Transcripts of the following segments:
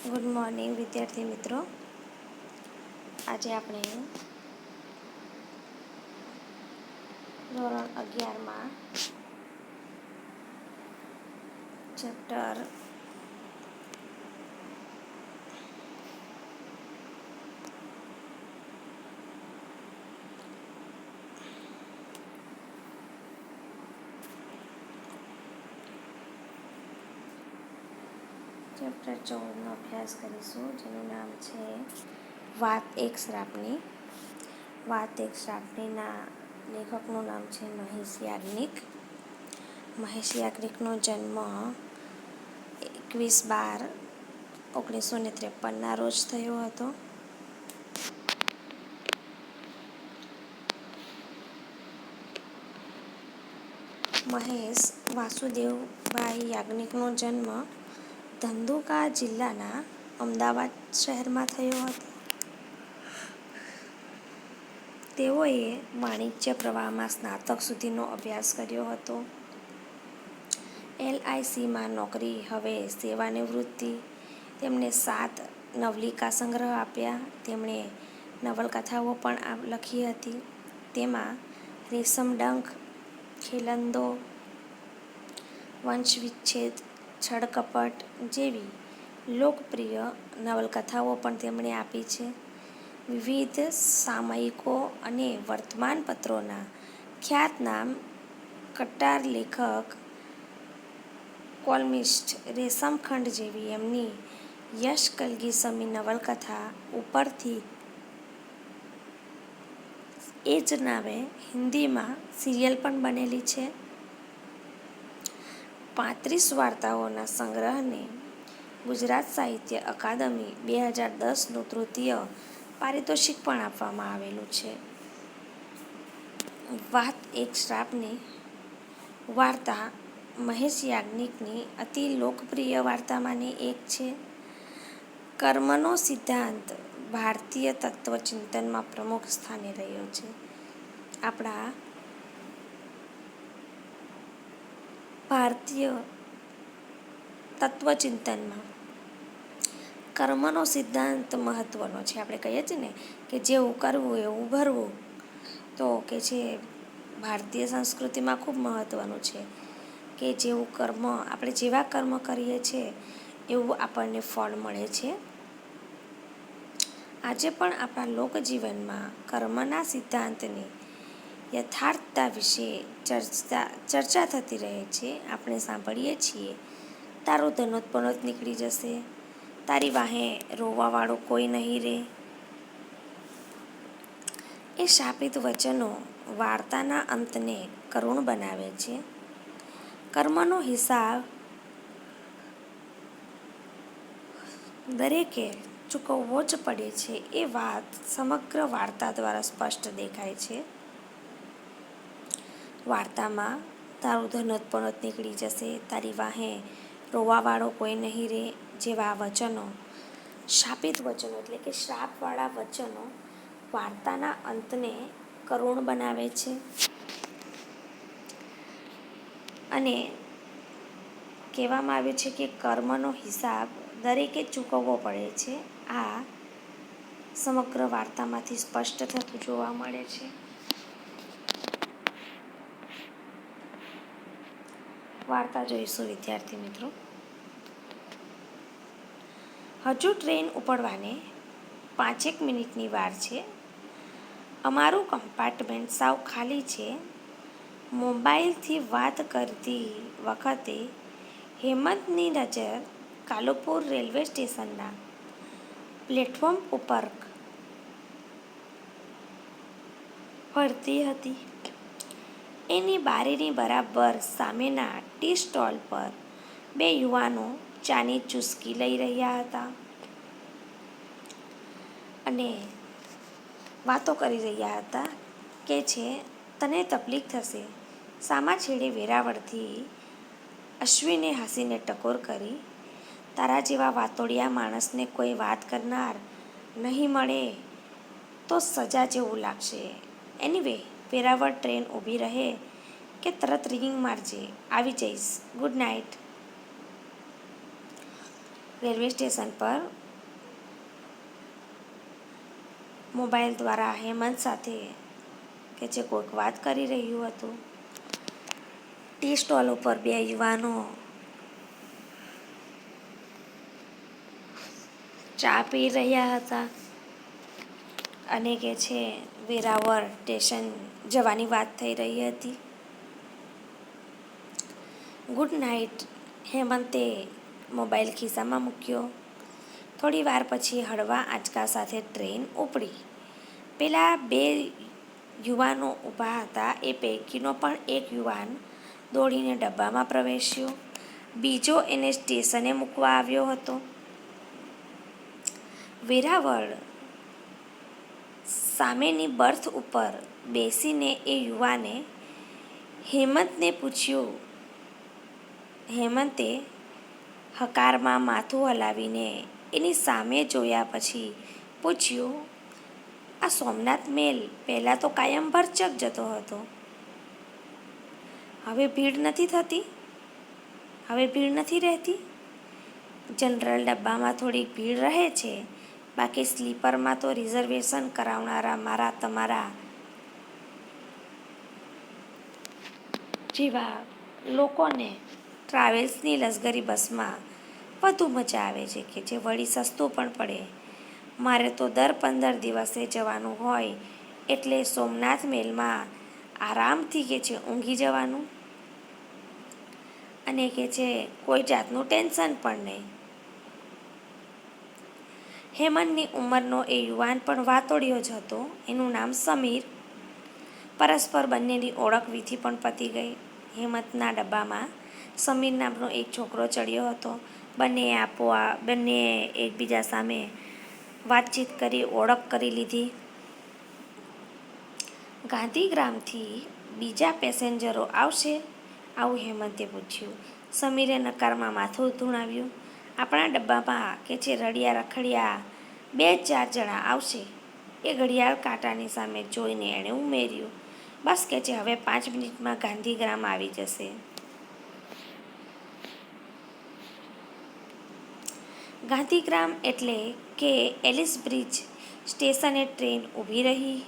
Good morning વિદ્યાર્થી મિત્રો. આજે આપણે ધોરણ 11માં ચેપ્ટર ચેપ્ટર 14નો અભ્યાસ કરીશું, જેનું નામ છે વાત એક શ્રાપની. વાત એક શ્રાપનીના લેખકનું નામ છે મહેશ યાજ્ઞિક. મહેશ યાજ્ઞિકનો જન્મ 21/12/1953 રોજ થયો હતો. મહેશ વાસુદેવભાઈ યાજ્ઞિકનો જન્મ ધંધુકા જિલ્લાના અમદાવાદ શહેરમાં થયો હતો. તેઓએ વાણિજ્ય પ્રવાહમાં સ્નાતક સુધીનો અભ્યાસ કર્યો હતો. LICમાં નોકરી, હવે સેવાનિવૃત્તિ. તેમણે 7 નવલિકા સંગ્રહ આપ્યા. તેમણે નવલકથાઓ પણ લખી હતી. તેમાં રેશમડંખ, ખેલંદો, વંશવિચ્છેદ, છળકપટ જેવી લોકપ્રિય નવલકથાઓ પણ તેમણે આપી છે. વિવિધ સામયિકો અને વર્તમાનપત્રોના ખ્યાતનામ કટ્ટાર લેખક, કોલમિસ્ટ. રેશમખંડ જેવી એમની યશ કલગી-સમી નવલકથા ઉપરથી એ જ નામે હિન્દીમાં સિરિયલ પણ બનેલી છે. 35 વાર્તાઓના સંગ્રહને ગુજરાત સાહિત્ય અકાદમી 2010નું તૃતીય પારિતોષિક પણ આપવામાં આવેલું છે. વાત એક શ્રાપની વાર્તા મહેશ યાજ્ઞિકની અતિ લોકપ્રિય વાર્તામાંની એક છે. કર્મનો સિદ્ધાંત ભારતીય તત્વચિંતનમાં પ્રમુખ સ્થાને રહ્યો છે. આપણા ભારતીય તત્વચિંતનમાં કર્મનો સિદ્ધાંત મહત્વનો છે. આપણે કહીએ છીએ ને કે જેવું કરવું એવું ભરવું, તો કે છે ભારતીય સંસ્કૃતિમાં ખૂબ મહત્વનું છે કે જેવું કર્મ આપણે જેવા કર્મ કરીએ છીએ એવું આપણને ફળ મળે છે. આજે પણ આપણા લોકજીવનમાં કર્મના સિદ્ધાંતની યથાર્થતા વિશે ચર્ચા થતી રહે છે. આપણે સાંભળીએ છીએ, તારો ધનોત-પનોત નીકળી જશે, તારી વાહે રોવાવાળું કોઈ નહીં રહે. એ શાપિત વચનો વાર્તાના અંતને કરુણ બનાવે છે. કર્મનો હિસાબ દરેકે ચૂકવવો જ પડે છે એ વાત સમગ્ર વાર્તા દ્વારા સ્પષ્ટ દેખાય છે. વાર્તામાં તારું ધનોત-પનોત નીકળી જશે, તારી વાહે રોવાવાળો કોઈ નહીં રહે જેવા વચનો, શાપિત વચનો એટલે કે શ્રાપવાળા વચનો વાર્તાના અંતને કરુણ બનાવે છે. અને કહેવામાં આવ્યું છે કે કર્મનો હિસાબ દરેકે ચૂકવવો પડે છે. આ સમગ્ર વાર્તામાંથી સ્પષ્ટ થતું જોવા મળે છે. વાર્તા જોઈશું વિદ્યાર્થી મિત્રો. હજુ ટ્રેન ઉપડવાને 5 મિનિટની વાર છે. અમારું કમ્પાર્ટમેન્ટ સાવ ખાલી છે. મોબાઈલથી વાત કરતી વખતે હેમંતની નજર કાલુપુર રેલવે સ્ટેશનના પ્લેટફોર્મ ઉપર ફરતી હતી. એની બારીની બરાબર સામેના ટી સ્ટોલ પર 2 યુવાનો ચાની ચૂસકી લઈ રહ્યા હતા અને વાતો કરી રહ્યા હતા કે છે તને તકલીફ થશે. સામા છેડે વેરાવળથી અશ્વિને હસીને ટકોર કરી, તારા જેવા વાતોડિયા માણસને કોઈ વાત કરનાર નહીં મળે તો સજા જેવું લાગશે. એનીવે, વેરાવળ ટ્રેન ઊભી રહે કે તરત રિંગ મારજે, આવી જઈશ. Good night. રેલવે સ્ટેશન પર મોબાઈલ દ્વારા હેમંત સાથે કે જે કોઈક વાત કરી રહ્યું હતું. ટી સ્ટોલ ઉપર બે યુવાનો ચા પી રહ્યા હતા અને કે છે વેરાવળ સ્ટેશન જવાની વાત થઈ રહી હતી. Good night. હેમંતે મોબાઈલ ખિસ્સામાં મૂક્યો. થોડી વાર પછી હળવા આંચકા સાથે ટ્રેન ઉપડી. પેલા બે યુવાનો ઊભા હતા એ પૈકીનો પણ એક યુવાન દોડીને ડબ્બામાં પ્રવેશ્યો. બીજો એને સ્ટેશને મૂકવા આવ્યો હતો. વેરાવળ સામેની બર્થ ઉપર બેસીને એ યુવાને હેમંતને પૂછ્યું. હેમંતે હકારમાં માથું હલાવીને એની સામે જોયા પછી પૂછ્યું, આ સોમનાથ મેલ પહેલાં તો કાયમ ભરચક જતો હતો, હવે ભીડ નથી થતી? હવે ભીડ નથી રહેતી? જનરલ ડબ્બામાં થોડીક ભીડ રહે છે, બાકી સ્લીપરમાં તો રિઝર્વેશન કરાવનારા મારા તમારા જેવા લોકોને ટ્રાવેલ્સની લક્ઝરી બસમાં વધુ મજા આવે છે કે જે વળી સસ્તું પણ પડે. મારે તો દર 15 દિવસે જવાનું હોય એટલે સોમનાથ મેલમાં આરામથી કે છે ઊંઘી જવાનું અને કે છે કોઈ જાતનું ટેન્શન પણ નહીં. હેમંતની ઉંમરનો એ યુવાન પણ વાતોડિયો જ હતો. એનું નામ સમીર. પરસ્પર બંનેની ઓળખ વિધિ પણ પતી ગઈ. હેમંતના ડબ્બામાં સમીર નામનો એક છોકરો ચડ્યો હતો. બંનેએ એકબીજા સામે વાતચીત કરી ઓળખ કરી લીધી. ગાંધીગ્રામથી બીજા પેસેન્જરો આવશે? આવું હેમંતે પૂછ્યું. સમીરે નકારમાં માથું ધુણાવ્યું. આપણા ડબ્બામાં કે છે રળિયા રખડિયા 2-4 જણા આવશે. એ ઘડિયાળ કાંટાની સામે જોઈને એણે ઉમેર્યું. બસ કે છે હવે 5 મિનિટમાં ગાંધીગ્રામ આવી જશે. ગાંધીગ્રામ એટલે કે એલિસ બ્રિજ સ્ટેશને ટ્રેન ઊભી રહી.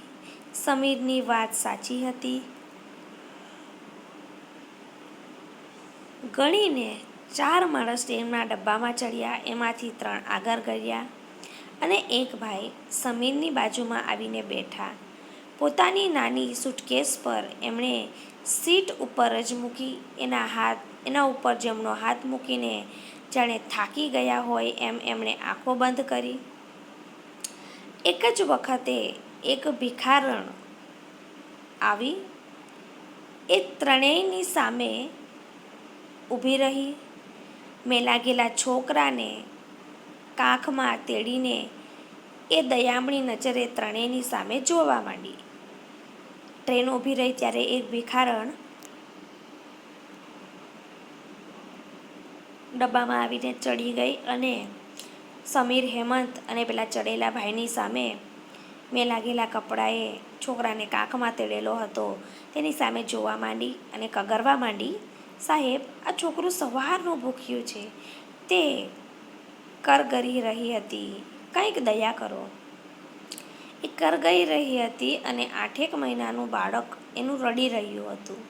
સમીરની વાત સાચી હતી. ગણીને 4 માણસ ટ્રેનના ડબ્બામાં ચડ્યા. એમાંથી 3 આગળ ગયા અને એક ભાઈ સમીરની બાજુમાં આવીને બેઠા. પોતાની નાની સૂટકેસ પર એમણે સીટ ઉપર જ મૂકી એના ઉપર જમણો હાથ મૂકીને જાણે થાકી ગયા હોય એમ એમણે આંખો બંધ કરી. એક જ વખતે એક ભિખારણ આવી એ ત્રણેયની સામે ઊભી રહી. મેલા ગયેલા છોકરાને કાંખમાં તેડીને એ દયામણી નજરે ત્રણેયની સામે જોવા માંડી. ટ્રેન ઊભી રહી ત્યારે એક ભિખારણ ડબ્બામાં આવીને ચડી ગઈ અને સમીર, હેમંત અને પેલા ચડેલા ભાઈની સામે મેલા ગયેલા કપડાએ છોકરાને કાંખમાં તેડેલો હતો તેની સામે જોવા માંડી અને કગરવા માંડી, સાહેબ, આ છોકરું સવારનું ભૂખ્યું છે, તે કરગરી રહી હતી, કંઈક દયા કરો. એ કરગઈ રહી હતી અને 8 મહિનાનું બાળક એનું રડી રહ્યું હતું.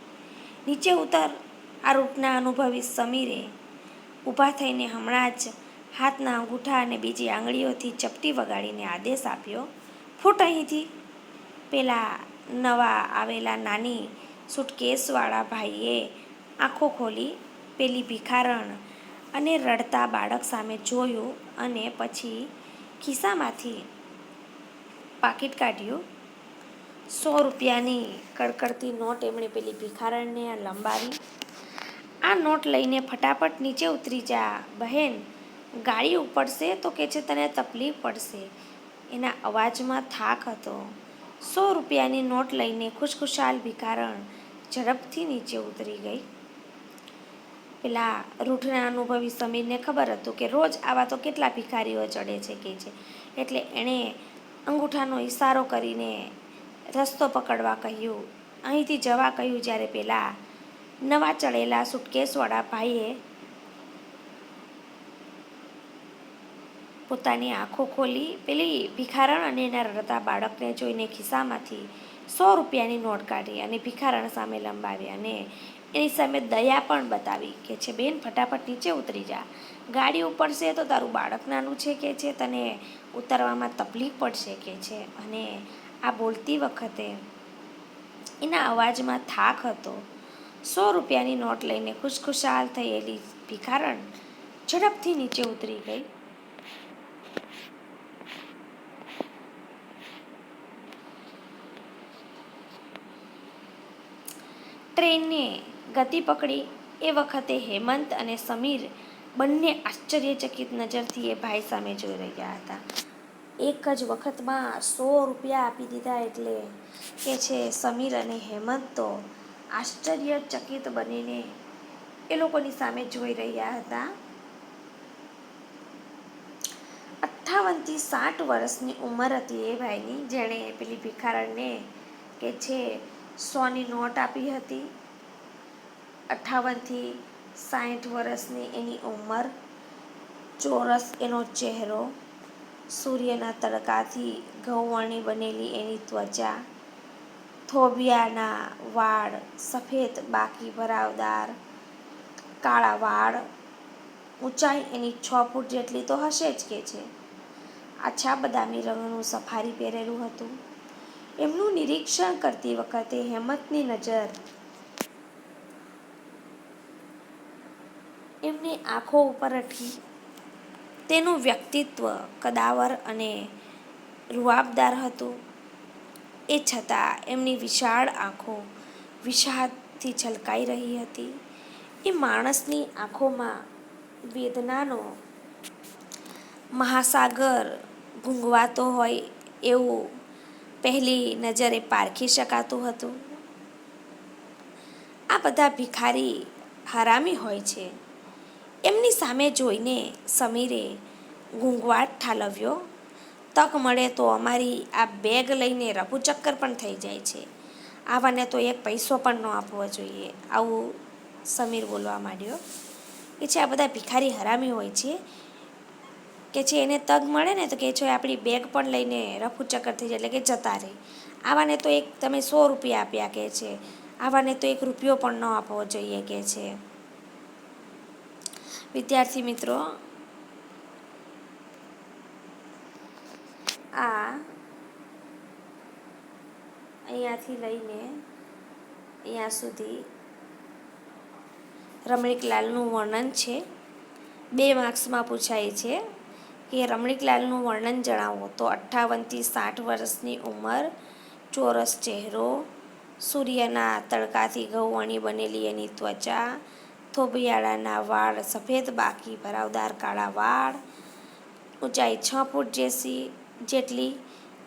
નીચે ઉતર. આ રૂટના અનુભવી સમીરે ઊભા થઈને હમણાં જ હાથના અંગૂઠા અને બીજી આંગળીઓથી ચપટી વગાડીને આદેશ આપ્યો, ફૂટ અહીંથી. પેલા નવા આવેલા નાની સૂટકેસવાળા ભાઈએ આંખો ખોલી પેલી ભિખારણ અને રડતા બાળક સામે જોયું અને પછી ખિસ્સામાંથી પાકીટ કાઢ્યું. 100 રૂપિયાની કડકડતી નોટ એમણે પેલી ભિખારણને લંબાવી. આ નોટ લઈને ફટાફટ નીચે ઉતરી જા બહેન, ગાડી ઉપડશે તો કે છે તને તકલીફ પડશે. એના અવાજમાં થાક હતો. 100 રૂપિયાની નોટ લઈને ખુશખુશાલ ભિખારણ ઝડપથી નીચે ઉતરી ગઈ. પેલા રૂઠના અનુભવી સમીરને ખબર હતું કે રોજ આવા તો કેટલા ભિખારીઓ ચડે છે કે છે, એટલે એણે અંગૂઠાનો ઈશારો કરીને રસ્તો પકડવા કહ્યું, અહીંથી જવા કહ્યું. જ્યારે પેલા નવા ચડેલા સૂટકેસવાળા ભાઈએ પોતાની આંખો ખોલી પેલી ભિખારણ અને એના રડતા બાળકને જોઈને ખિસ્સામાંથી 100 રૂપિયાની નોટ કાઢી અને ભિખારણ સામે લંબાવી અને એની સામે દયા પણ બતાવી કે છે, બેન ફટાફટ નીચે ઉતરી જા, ગાડી ઉપડશે તો તારું બાળક નાનું છે કે છે, તને ઉતરવામાં તકલીફ પડશે કે છે. અને આ બોલતી વખતે એના અવાજમાં થાક હતો. 100 રૂપિયાની નોટ લઈને ખુશખુશાલ થયેલી ભિખારણ ઝડપથી નીચે ઉતરી ગઈ. ટ્રેને ગતિ પકડી. એ વખતે હેમંત અને સમીર બંને આશ્ચર્યચકિત નજરથી એ ભાઈ સામે જોઈ રહ્યા હતા. એક જ વખતમાં 100 રૂપિયા આપી દીધા એટલે કે છે સમીર અને હેમંત તો આશ્ચર્યચકિત બનીને એ લોકોની સામે જોઈ રહ્યા હતા. 58 થી 60 વર્ષની ઉંમર હતી એ ભાઈની, જેણે પેલી ભિખારણને કે છે 100ની નોટ આપી હતી. 58 થી 60 વર્ષની એની ઉંમર, ચોરસ એનો ચહેરો, સૂર્યના તડકાથી ઘઉંવર્ણી બનેલી એની ત્વચા, થોભિયાના વાળ સફેદ બાકી ભરાવદાર કાળા વાળ, ઊંચાઈ એની 6 ફૂટ જેટલી તો હશે જ કે છે. આછા બદામી રંગનું સફારી પહેરેલું હતું. એમનું નિરીક્ષણ કરતી વખતે હેમંતની નજર એમની આંખો ઉપર અટકી. તેનું વ્યક્તિત્વ કદાવર અને રૂઆબદાર હતું. એ છતાં એમની વિશાળ આંખો વિષાદથી છલકાઈ રહી હતી. એ માણસની આંખોમાં વેદનાનો મહાસાગર ઘૂંઘવાતો હોય એવું પહેલી નજરે પારખી શકાતું હતું. આ બધા ભિખારી હરામી હોય છે. એમની સામે જોઈને સમીરે ઘૂંઘવાટ ઠાલવ્યો. તક મળે તો અમારી આ બેગ લઈને રફુચક્કર પણ થઈ જાય છે. આવાને તો એક પૈસો પણ ન આપવો જોઈએ. આવું સમીર બોલવા માંડ્યો કે છે આ બધા ભિખારી હરામી હોય છે કે છે, એને તક મળે ને તો કે છે આપણી બેગ પણ લઈને રફુચક્કર થઈ જાય એટલે કે જતા રહે. આવાને તો એક તમે 100 રૂપિયા આપ્યા કે છે, આવાને તો 1 રૂપિયો પણ ન આપવો જોઈએ કે છે. વિદ્યાર્થી મિત્રો, આ અહીંયાથી લઈને અહીંયા સુધી રમણીકલાલનું વર્ણન છે. 2 માર્ક્સમાં પૂછાય છે કે રમણીકલાલનું વર્ણન જણાવો. તો 58 થી 60 વર્ષની ઉંમર, ચોરસ ચહેરો, સૂર્યના તડકાથી ઘઉંવર્ણી બનેલી એની ત્વચા, થોભિયાળાના વાળ સફેદ બાકી ભરાવદાર કાળા વાળ, ઊંચાઈ 6 ફૂટ જેટલી,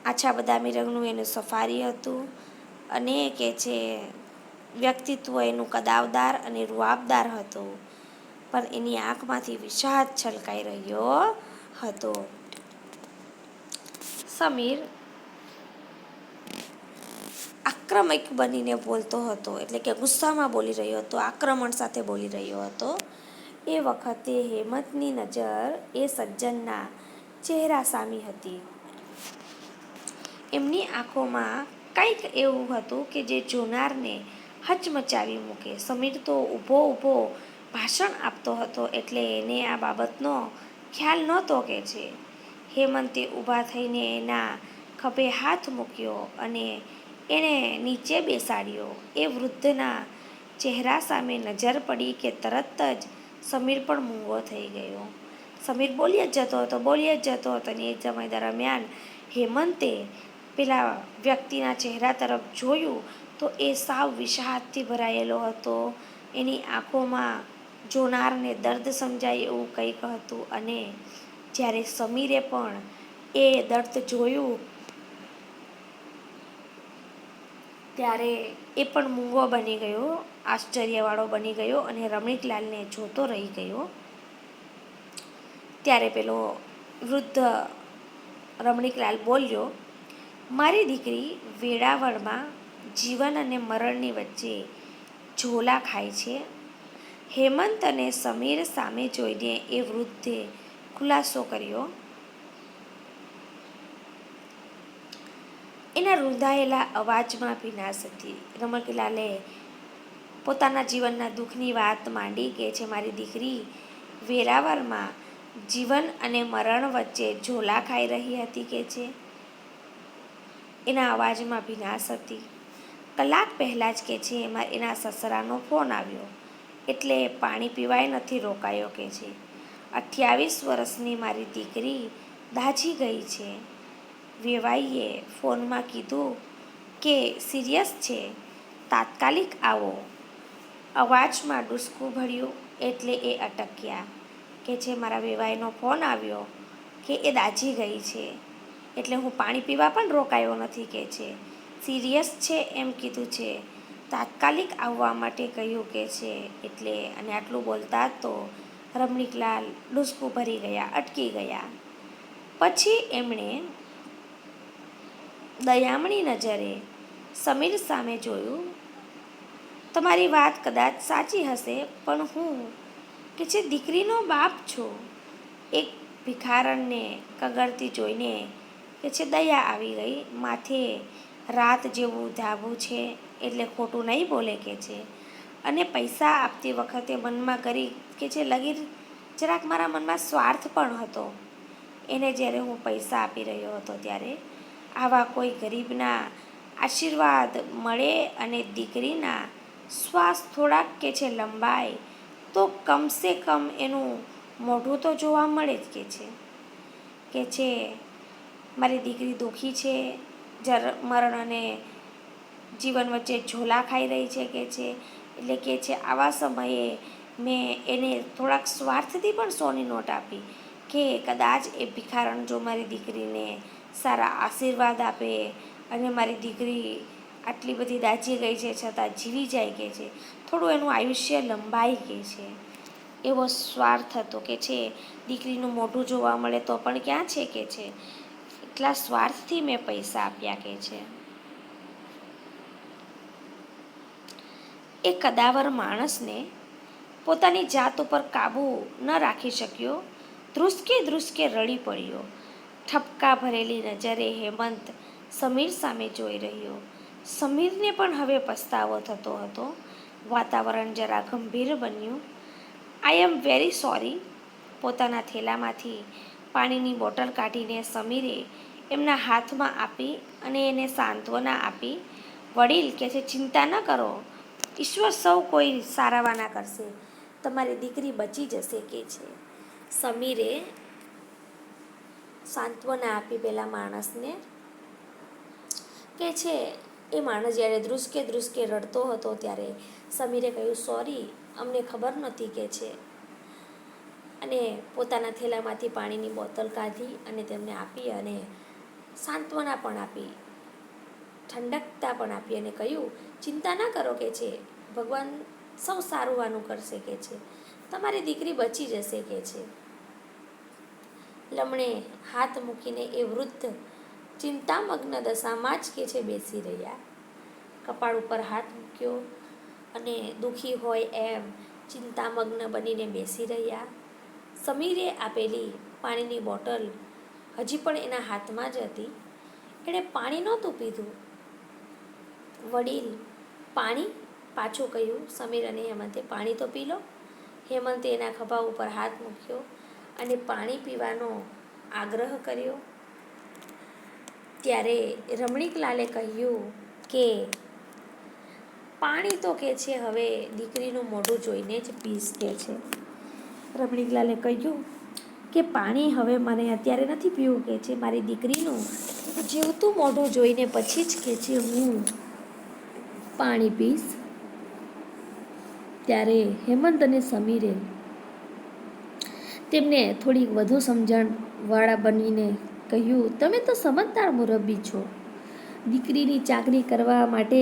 આછા બદામી રંગનું એનું સફારી હતું અને કે છે વ્યક્તિત્વ એનું કદાવદાર અને રૂઆબદાર હતું, પણ એની આંખમાંથી વિષાદ છલકાઈ રહ્યો હતો. સમીર આક્રમક બનીને બોલતો હતો, એટલે કે ગુસ્સામાં બોલી રહ્યો હતો, આક્રમણ સાથે બોલી રહ્યો હતો. એ વખતે હેમંતની નજર એ સજ્જનના ચહેરા સામી હતી. એમની આંખોમાં કંઈક એવું હતું કે જે જોનારને હચમચાવી મૂકે. સમીર તો ઊભો ભાષણ આપતો હતો એટલે એને આ બાબતનો ખ્યાલ નહોતો કે છે. હેમંતે ઊભા થઈને એના ખભે હાથ મૂક્યો અને એને નીચે બેસાડ્યો. એ વૃદ્ધના ચહેરા સામે નજર પડી કે તરત જ સમીર પણ મૂંગો થઈ ગયો. સમીર બોલ્યા જ જતો હતો અને એ સમય દરમિયાન હેમંતે પેલા વ્યક્તિના ચહેરા તરફ જોયું તો એ સાવ વિષાદથી ભરાયેલો હતો. એની આંખોમાં જોનારને દર્દ સમજાય એવું કંઈક હતું અને જ્યારે સમીરે પણ એ દર્દ જોયું ત્યારે એ પણ મૂંગો બની ગયો, આશ્ચર્યવાળો બની ગયો અને રમણીકલાલને જોતો રહી ગયો. ત્યારે પેલો વૃદ્ધ રમણીકલાલ બોલ્યો, મારી દીકરી વેળાવળમાં જીવન અને મરણની વચ્ચે ઝોલા ખાય છે. હેમંત અને સમીર સામે જોઈને એ વૃદ્ધે ખુલાસો કર્યો. એના રૂંધાયેલા અવાજમાં ભીનાશ હતી. રમણીકલાલે પોતાના જીવનના દુઃખની વાત માંડી કે છે મારી દીકરી વેરાવળમાં જીવન અને મરણ વચ્ચે ઝોલા ખાઈ રહી હતી કે છે. એના અવાજમાં ભીનાશ હતી. કલાક પહેલાં જ કે છે એમાં એના સસરાનો ફોન આવ્યો એટલે પાણી પીવાય નથી રોકાયો કે છે. 28 વર્ષની મારી દીકરી દાઝી ગઈ છે. વેવાઈએ ફોનમાં કીધું કે સિરિયસ છે, તાત્કાલિક આવો. અવાજમાં ડૂસકું ભર્યું એટલે એ અટક્યા. કે છે મારા વેવાઈનો ફોન આવ્યો કે એ દાઝી ગઈ છે એટલે હું પાણી પીવા પણ રોકાયો નથી કે છે. સિરિયસ છે એમ કીધું છે, તાત્કાલિક આવવા માટે કહ્યું કે છે. એટલે અને આટલું બોલતા તો રમણીકલાલ ડૂસકું ભરી ગયા, અટકી ગયા. પછી એમણે દયામણી નજરે સમીર સામે જોયું. તમારી વાત કદાચ સાચી હશે પણ હું કે છે દીકરીનો બાપ છું. એક ભિખારણને કગરતી જોઈને કે છે દયા આવી ગઈ. માથે રાત જેવું ધાબું છે એટલે ખોટું નહીં બોલે કે છે. અને પૈસા આપતી વખતે મનમાં કરી કે છે લગીર જરાક મારા મનમાં સ્વાર્થ પણ હતો. એને જ્યારે હું પૈસા આપી રહ્યો હતો ત્યારે આવા કોઈ ગરીબના આશીર્વાદ મળે અને દીકરીના શ્વાસ થોડાક કે છે લંબાય તો કમસે કમ એનું મોઢું તો જોવા મળે જ કે છે મારી દીકરી દુઃખી છે, મરણ અને જીવન વચ્ચે ઝોલા ખાઈ રહી છે કે છે. એટલે કે છે આવા સમયે મેં એને થોડાક સ્વાર્થથી પણ 100ની નોટ આપી કે કદાચ એ ભિખારણ જો મારી દીકરીને સારા આશીર્વાદ આપે અને મારી દીકરી આટલી બધી દાઝી ગઈ છે છતાં જીવી જાય કે છે, થોડું એનું આયુષ્ય લંબાઈ કે છે. એવો સ્વાર્થ હતો કે છે. દીકરીનું મોઢું જોવા મળે તો પણ ક્યાં છે કે છે, એટલા સ્વાર્થથી મેં પૈસા આપ્યા કે છે. એ કદાવર માણસને પોતાની જાત ઉપર કાબૂ ન રાખી શક્યો. ધ્રુસકે રડી પડ્યો. ઠપકા ભરેલી નજરે હેમંત સમીર સામે જોઈ રહ્યો. સમીરને પણ હવે પસ્તાવો થતો હતો. વાતાવરણ જરા ગંભીર બન્યું. આઈ એમ વેરી સોરી. પોતાના થેલામાંથી પાણીની બોટલ કાઢીને સમીરે એમના હાથમાં આપી અને એને સાંત્વના આપી. વડીલ કે છે ચિંતા ન કરો, ઈશ્વર સૌ કોઈ સારાવાના કરશે, તમારી દીકરી બચી જશે કે છે. સમીરે સાંત્વના આપી પેલા માણસને કે છે. એ માણસ જ્યારે ધ્રુસકે રડતો હતો ત્યારે સમીરે કહ્યું સોરી, અમને ખબર નહોતી કે છે. અને પોતાના થેલામાંથી પાણીની બોટલ કાઢી અને તેમને આપી અને સાંત્વના પણ આપી, ઠંડકતા પણ આપી અને કહ્યું ચિંતા ના કરો કે છે, ભગવાન સૌ સારુંવાનું કરશે કે છે, તમારી દીકરી બચી જશે કે છે. લમણે હાથ મૂકીને એ વૃદ્ધ ચિંતામગ્ન દશામાં જ કે છે બેસી રહ્યા. કપાળ ઉપર હાથ મૂક્યો અને દુઃખી હોય એમ ચિંતામગ્ન બનીને બેસી રહ્યા. સમીરે આપેલી પાણીની બોટલ હજી પણ એના હાથમાં જ હતી. એણે પાણી નહોતું પીધું. વડીલ પાણી, પાછું કહ્યું સમીર અને હેમંતે. પાણી તો પી લો. હેમંતે એના ખભા ઉપર હાથ મૂક્યો અને પાણી પીવાનો આગ્રહ કર્યો. ત્યારે રમણીકલાલે કહ્યું કે પાણી તો કે છે હવે દીકરીનું મોઢું જોઈને જ પીશ કે છે. રમણીકલાલે કહ્યું કે પાણી હવે મને અત્યારે નથી પીવું કે છે, મારી દીકરીનું જીવતું મોઢું જોઈને પછી જ કે છે હું પાણી પીશ. ત્યારે હેમંત અને સમીરે તેમને થોડીક વધુ સમજણવાળા બનીને કહ્યું તમે તો સમજદાર મુરબ્બી છો. દીકરીની ચાકરી કરવા માટે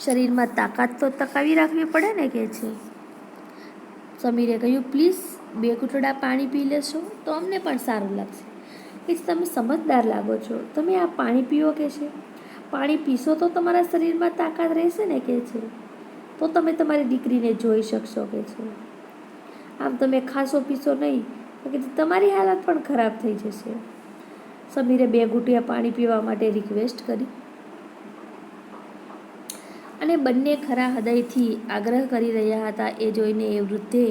શરીરમાં તાકાત તો ટકાવી રાખવી પડે ને કે છે. સમીરે કહ્યું પ્લીઝ 2 ઘૂંટડા પાણી પી લેશો તો અમને પણ સારું લાગશે. કે તમે સમજદાર લાગો છો, તમે આ પાણી પીવો કે છે. પાણી પીશો તો તમારા શરીરમાં તાકાત રહેશે ને કે છે, તો તમે તમારી દીકરીને જોઈ શકશો કે છે. આમ તમે ખાશો પીશો નહીં તો કે તમારી હાલત પણ ખરાબ થઈ જશે. સમીરે 2 ઘૂંટિયા પાણી પીવા માટે રિક્વેસ્ટ કરી અને બંને ખરા હૃદયથી આગ્રહ કરી રહ્યા હતા. એ જોઈને એ વૃદ્ધે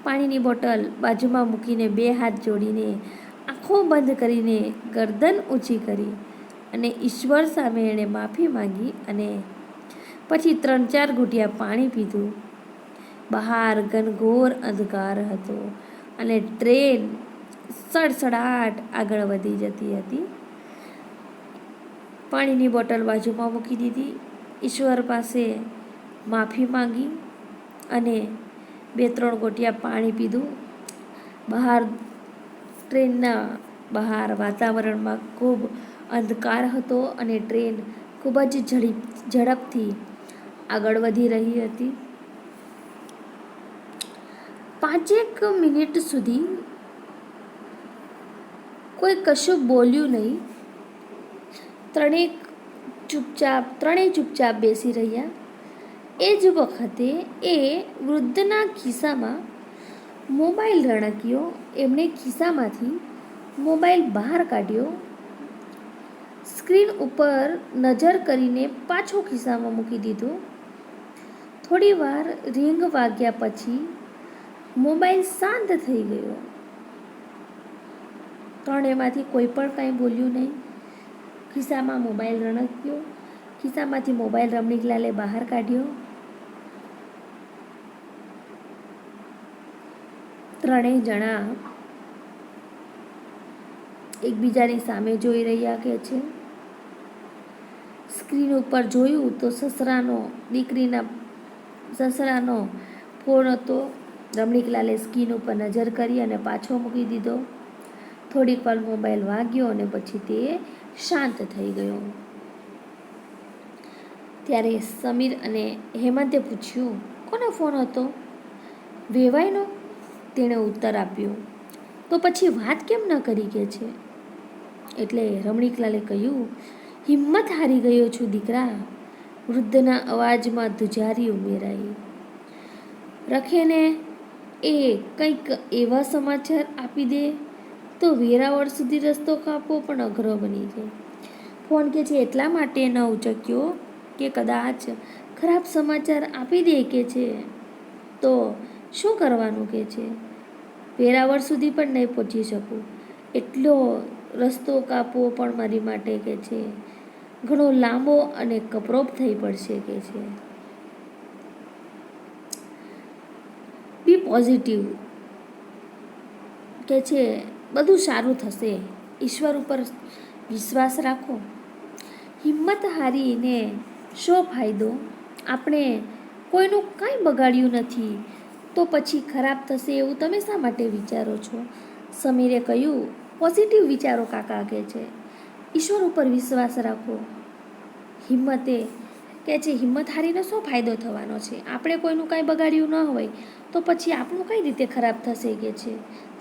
પાણીની બોટલ બાજુમાં મૂકીને 2 હાથ જોડીને આંખો બંધ કરીને ગરદન ઊંચી કરી અને ઈશ્વર સામે એણે માફી માંગી અને પછી 3-4 ઘૂંટિયા પાણી પીધું. બહાર ઘનઘોર અંધકાર હતો અને ટ્રેન સડસડાટ આગળ વધી જતી હતી. પાણીની બોટલ બાજુમાં મૂકી દીધી, ઈશ્વર પાસે માફી માંગી અને 2-3 ઘૂંટિયા પાણી પીધું. બહાર ટ્રેનના બહાર વાતાવરણમાં ખૂબ અંધકાર હતો અને ટ્રેન ખૂબ જ ઝડપથી આગળ વધી રહી હતી. 5 મિનિટ સુધી કોઈ કશું બોલ્યું નહીં. ત્રણેય ચૂપચાપ બેસી રહ્યા. એ જ વખતે એ વૃદ્ધના ખિસ્સામાં મોબાઈલ રણક્યો. એમણે ખિસ્સામાંથી મોબાઈલ બહાર કાઢ્યો, સ્ક્રીન ઉપર નજર કરીને પાછો ખિસ્સામાં મૂકી દીધો. થોડી વાર રિંગ વાગ્યા પછી મોબાઈલ શાંત થઈ ગયો. ત્રણેયમાંથી કોઈ પણ કાંઈ બોલ્યું નહીં. ખિસ્સામાં મોબાઈલ રણક્યો, ખિસ્સામાંથી મોબાઈલ રમણીકલાલે બહાર કાઢ્યો. ત્રણેય જણા એકબીજાની સામે જોઈ રહ્યા કે છે. સ્ક્રીન ઉપર જોયું તો સસરાનો ફોન હતો. રમણીકલાલે સ્ક્રીન ઉપર નજર કરી અને પાછો મૂકી દીધો. થોડીક વાર મોબાઈલ વાગ્યો અને પછી તે શાંત થઈ ગયો. ત્યારે સમીર અને હેમંતે પૂછ્યું, કોનો ફોન હતો? વેવાઈનો, તેણે ઉત્તર આપ્યો. તો પછી વાત કેમ ન કરી કે છે? એટલે રમણીકલાલે કહ્યું, હિંમત હારી ગયો છું દીકરા. વૃદ્ધના અવાજમાં ધ્રુજારી ઉમેરાઈ. રખેને એ કંઈક એવા સમાચાર આપી દે તો વેરાવળ સુધી રસ્તો કાપવો પણ અઘરો બની જાય. ફોન કે છે એટલા માટે ન ઉચક્યો કે કદાચ ખરાબ સમાચાર આપી દે કે છે તો શું કરવાનું કે છે? વેરાવળ સુધી પણ નહીં પહોંચી શકું. એટલો રસ્તો કાપવો પણ મારી માટે કે છે ઘણો લાંબો અને કપરોપ થઈ પડશે કે છે. બી પોઝિટિવ કે છે, બધું સારું થશે. ઈશ્વર ઉપર વિશ્વાસ રાખો. હિંમત હારીને શો ફાયદો? આપણે કોઈનું કાંઈ બગાડ્યું નથી તો પછી ખરાબ થશે એવું તમે શા માટે વિચારો છો? સમીરે કહ્યું, પોઝિટિવ વિચારો કાકા કે છે. ઈશ્વર ઉપર વિશ્વાસ રાખો. હિંમતે કે છે હિંમત હારીને શું ફાયદો થવાનો છે? આપણે કોઈનું કાંઈ બગાડ્યું ન હોય તો પછી આપણું કઈ રીતે ખરાબ થશે કે છે?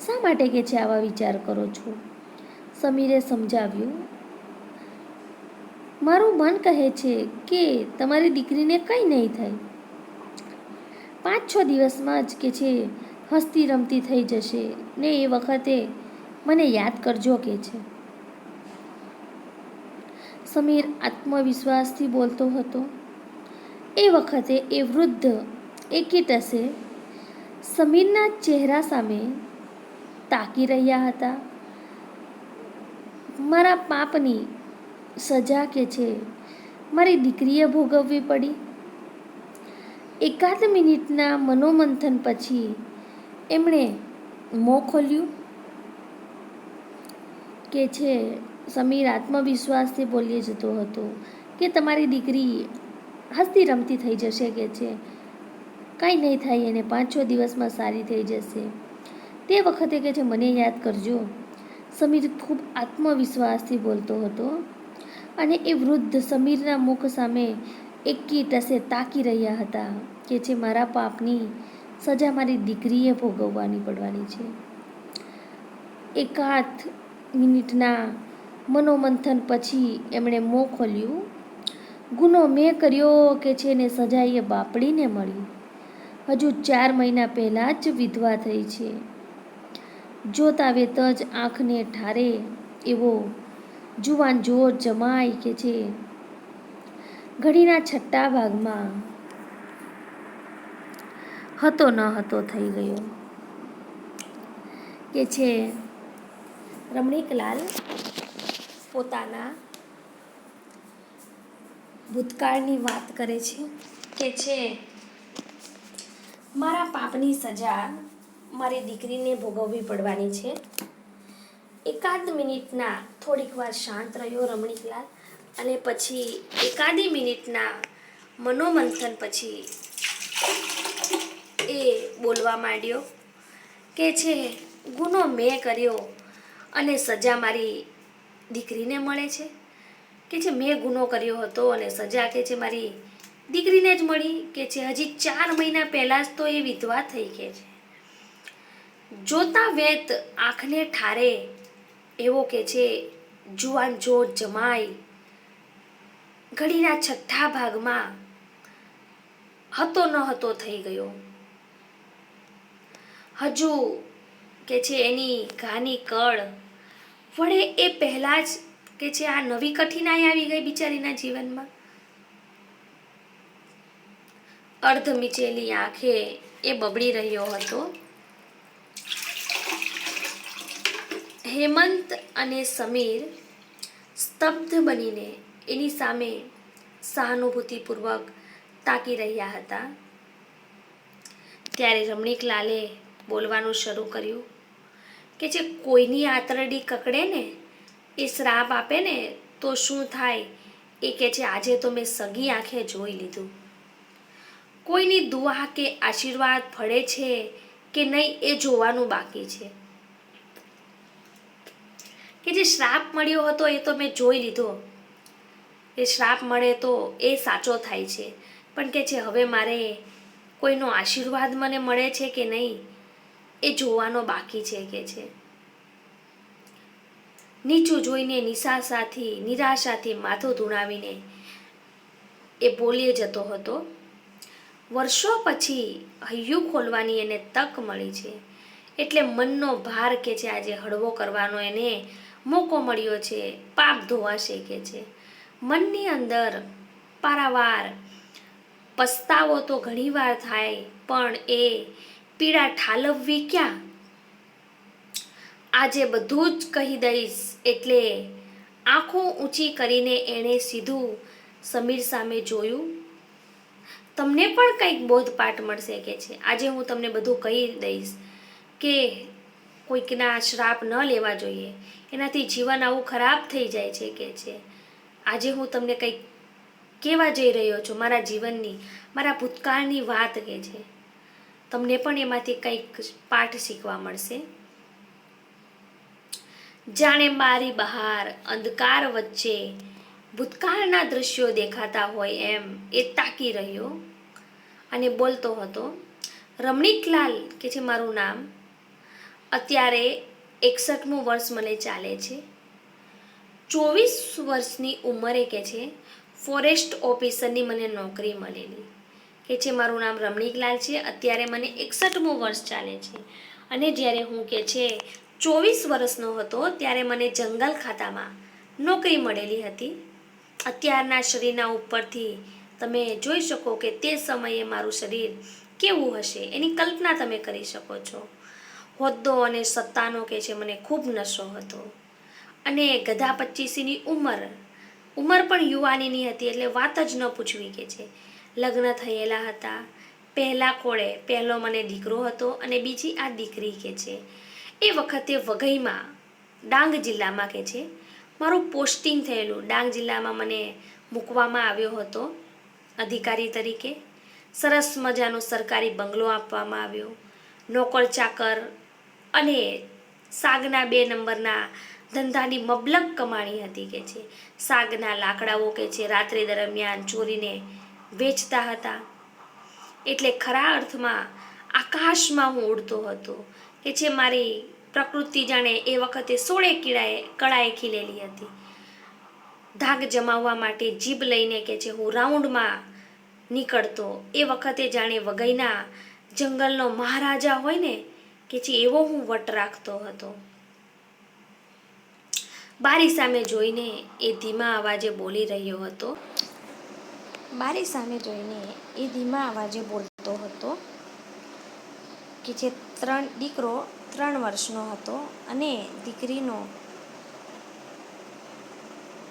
શા માટે કે છે આવા વિચાર કરો છો? સમીરે સમજાવ્યું, મારું મન કહે છે કે તમારી દીકરીને કંઈ નહીં થાય. 5-6 દિવસમાં જ કે છે હસતી રમતી થઈ જશે ને એ વખતે મને યાદ કરજો કે છે. સમીર આત્મવિશ્વાસથી બોલતો હતો. એ વખતે એ વૃદ્ધ એકીટસે સમીરના ચહેરા સામે તાકી રહ્યા હતા. મારા પાપની સજા કે છે મારી દીકરીએ ભોગવવી પડી. 1 મિનિટના મનોમંથન પછી એમણે મોં ખોલ્યું કે છે. સમીર આત્મવિશ્વાસથી બોલી જતો હતો કે તમારી દીકરી હસતી રમતી થઈ જશે કે છે, કાંઈ નહીં થાય એને 5-6 દિવસમાં સારી થઈ જશે. તે વખતે કે છે મને યાદ કરજો. સમીર ખૂબ આત્મવિશ્વાસથી બોલતો હતો અને એ વૃદ્ધ સમીરના મુખ સામે એકીટસે તાકી રહ્યા હતા કે છે મારા પાપની સજા મારી દીકરીએ ભોગવવાની પડવાની છે. 1 મિનિટના મનોમંથન પછી એમણે મોં ખોલ્યું. ગુનો મેં કર્યો કે છે ને સજા એ બાપડીને મળી. હજુ 4 મહિના પહેલાં જ વિધવા થઈ છે. જોતા વેત જ આંખને ઠારે એવો જુવાન જોર જમાઈ કે છે ઘડીના છઠ્ઠા ભાગમાં હતો ન હતો થઈ ગયો કે છે રમણીકલાલ પોતાના ભૂતકાળની વાત કરે છે કે છે મારા પાપની સજા મારી દીકરીને ભોગવવી પડવાની છે. એકાદ મિનિટના થોડીક વાર શાંત રહ્યો રમણીકલાલ અને પછી એકાદી મિનિટના મનોમંથન પછી એ બોલવા માંડ્યો કે છે ગુનો મેં કર્યો અને સજા મારી દીકરીને મળે છે. કે છે મેં ગુનો કર્યો હતો અને સજા કે છે મારી દીકરીને જ મળી. કે છે હજી 4 મહિના પહેલાં જ તો એ વિધવા થઈ કે છે. જોતા વેત આંખને ઠારે એવો કે છે જુવાન જોર જમાઈ ઘડીના છઠ્ઠા ભાગમાં હતો ન હતો થઈ ગયો. હજુ કે છે એની ઘાની કળ વળે એ પહેલાં જ કે છે આ નવી કઠિનાઈ આવી ગઈ બિચારીના જીવનમાં. અર્ધ મીચેલી આંખે એ બબડી રહ્યો હતો. હેમંત અને સમીર સ્તબ્ધ બનીને એની સામે સહાનુભૂતિપૂર્વક તાકી રહ્યા હતા. ત્યારે રમણીકલાલે બોલવાનું શરૂ કર્યું કે જે કોઈની આંતરડી કકડે ને એ શ્રાપ આપે ને તો શું થાય એ કે છે આજે તો મેં સગી આંખે જોઈ લીધું. કોઈની દુઆ કે આશીર્વાદ ફળે છે કે નહીં એ જોવાનું બાકી છે. કે જે શ્રાપ મળ્યો હતો એ તો મેં જોઈ લીધો. એ શ્રાપ મળે તો એ સાચો થાય છે પણ કે છે હવે મારે કોઈનો આશીર્વાદ મને મળે છે કે નહીં એ જોવાનો બાકી છે. કે છે નીચું જોઈને નિરાશાથી માથું ધૂણાવીને એ બોલી જતો હતો. વર્ષો પછી હૈયું ખોલવાની એને તક મળી છે એટલે મનનો ભાર કે છે આજે હળવો કરવાનો એને મોકો મળ્યો છે. પાપ ધોવાશે કે છે. મનની અંદર પારાવાર પસ્તાવો તો ઘણીવાર થાય પણ એ પીડા ઠાલવવી ક્યાં. આજે બધું જ કહી દઈશ એટલે આંખો ઊંચી કરીને એણે સીધું સમીર સામે જોયું. તમને પણ કંઈક બોધપાઠ મળશે કે છે. આજે હું તમને બધું કહી દઈશ કે કોઈકના શ્રાપ ન લેવા જોઈએ, એનાથી જીવન આવું ખરાબ થઈ જાય છે કે છે. આજે હું તમને કંઈક કહેવા જઈ રહ્યો છું મારા જીવનની, મારા ભૂતકાળની વાત કે છે. તમને પણ એમાંથી કંઈક પાઠ શીખવા મળશે. જાણે મારી બહાર અંધકાર વચ્ચે ભૂતકાળના દ્રશ્યો દેખાતા હોય એમ એ તાકી રહ્યો અને બોલતો હતો. રમણીકલાલ કે છે મારું નામ. અત્યારે 61મું વર્ષ મને ચાલે છે. 24 વર્ષની ઉંમરે કે છે ફોરેસ્ટ ઓફિસરની મને નોકરી મળેલી. કે છે મારું નામ રમણીકલાલ છે. અત્યારે મને 61મું વર્ષ ચાલે છે અને જ્યારે હું કે છે 24 વર્ષનો હતો ત્યારે મને જંગલ ખાતામાં નોકરી મળેલી હતી. અત્યારના શરીરના ઉપરથી તમે જોઈ શકો કે તે સમયે મારું શરીર કેવું હશે એની કલ્પના તમે કરી શકો છો. હોદ્દો અને સત્તાનો કે છે મને ખૂબ નશો હતો અને ગધા 25ની ઉંમર પણ યુવાનીની હતી એટલે વાત જ ન પૂછવી કે છે. લગ્ન થયેલા હતા. પહેલા ખોળે પહેલો મને દીકરો હતો અને બીજી આ દીકરી કે છે. એ વખતે વઘઈમાં ડાંગ જિલ્લામાં કે છે મારું પોસ્ટિંગ થયેલું. ડાંગ જિલ્લામાં મને મૂકવામાં આવ્યો હતો અધિકારી તરીકે. સરસ મજાનો સરકારી બંગલો આપવામાં આવ્યો. નોકર ચાકર અને સાગના 2 નંબરના ધંધાની મબલક કમાણી હતી કે છે. સાગના લાકડાઓ કે છે રાત્રિ દરમિયાન ચોરીને વેચતા હતા એટલે ખરા અર્થમાં આકાશમાં હું ઉડતો હતો કે છે. મારી પ્રકૃતિ જાણે એ વખતે 16 કળાએ ખીલેલી હતી. ધાક જમાવવા માટે જીભ લઈને કે છે હું રાઉન્ડમાં નીકળતો. એ વખતે જાણે વઘઈના જંગલનો મહારાજા હોય ને કે છે એવો હું વટ રાખતો હતો. બારી સામે જોઈને એ ધીમા અવાજે બોલી રહ્યો હતો. બારી સામે જોઈને એ ધીમા અવાજે બોલતો હતો કે જે દીકરો 3 વર્ષનો હતો અને દીકરીનો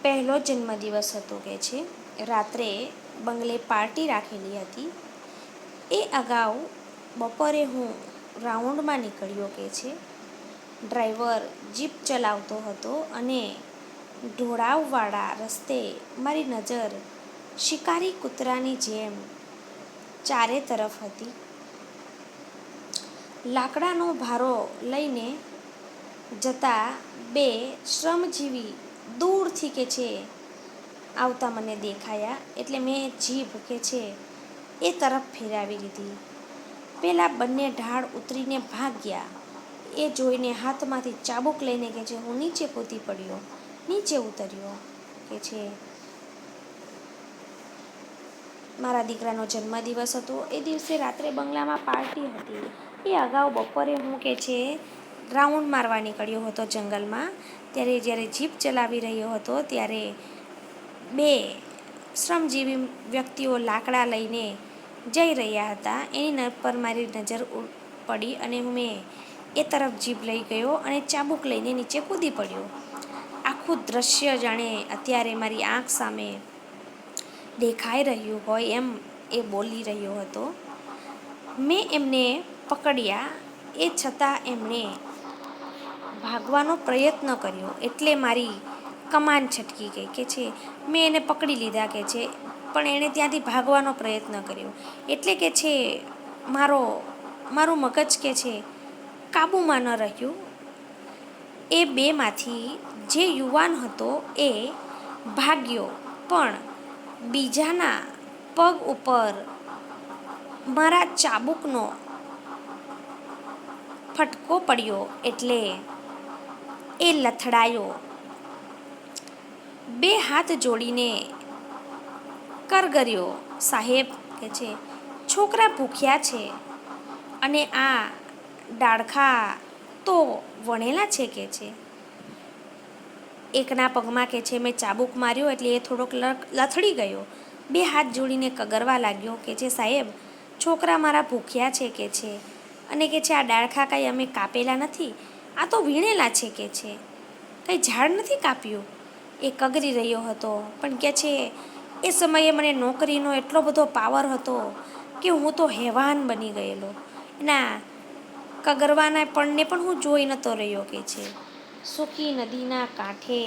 પહેલો જન્મદિવસ હતો કે છે. રાત્રે બંગલે પાર્ટી રાખેલી હતી. એ અગાઉ બપોરે હું રાઉન્ડમાં નીકળ્યો કે છે. ડ્રાઈવર જીપ ચલાવતો હતો અને ઢોળાવવાળા રસ્તે મારી નજર શિકારી કૂતરાની જેમ ચારે તરફ હતી. લાકડાનો ભારો લઈને જતા 2 શ્રમજીવી દૂરથી કે છે આવતા મને દેખાયા એટલે મેં જીભ કે છે એ તરફ ફેરવી લીધી. પેલા બંને ઢાળ ઉતરીને ભાગ્યા. એ જોઈને હાથમાંથી ચાબુક લઈને કે છે હું નીચે કૂદી પડ્યો, નીચે ઉતર્યો કે છે. મારા દીકરાનો જન્મદિવસ હતો. એ દિવસે રાત્રે બંગલામાં પાર્ટી હતી. એ અગાઉ બપોરે હું કે છે રાઉન્ડ મારવા નીકળ્યો હતો જંગલમાં. ત્યારે જ્યારે જીપ ચલાવી રહ્યો હતો ત્યારે 2 શ્રમજીવી વ્યક્તિઓ લાકડા લઈને જઈ રહ્યા હતા. એની પર મારી નજર પડી અને મેં એ તરફ જીભ લઈ ગયો અને ચાબુક લઈને નીચે કૂદી પડ્યો. આખું દ્રશ્ય જાણે અત્યારે મારી આંખ સામે દેખાઈ રહ્યું હોય એમ એ બોલી રહ્યો હતો. મેં એમને પકડ્યા. એ છતાં એમણે ભાગવાનો પ્રયત્ન કર્યો એટલે મારી કમાન છટકી ગઈ કે છે. મેં એને પકડી લીધા કે છે પણ એણે ત્યાંથી ભાગવાનો પ્રયત્ન કર્યો એટલે કે છે મારું મગજ કે છે કાબૂમાં ન રહ્યું. એ 2માંથી જે યુવાન હતો એ ભાગ્યો પણ બીજાના પગ ઉપર મારા ચાબુકનો ફટકો પડ્યો એટલે એ લથડાયો. 2 હાથ જોડીને કરગર્યો, સાહેબ કે છે છોકરા ભૂખ્યા છે અને આ ડાળખા તો વણેલા છે કે છે. એકના પગમાં કે છે મેં ચાબુક માર્યો એટલે એ થોડોક લથડી ગયો. 2 હાથ જોડીને કગરવા લાગ્યો કે છે સાહેબ છોકરા મારા ભૂખ્યા છે કે છે અને કે છે આ ડાળખા કાંઈ અમે કાપેલા નથી, આ તો વીણેલા છે કે છે, કંઈ ઝાડ નથી કાપ્યું. એ કગરી રહ્યો હતો પણ કે છે એ સમયે મને નોકરીનો એટલો બધો પાવર હતો કે હું તો હેવાન બની ગયેલો. એના કગરવાના પણને પણ હું જોઈ નહોતો રહ્યો કે છે. સૂકી નદીના કાંઠે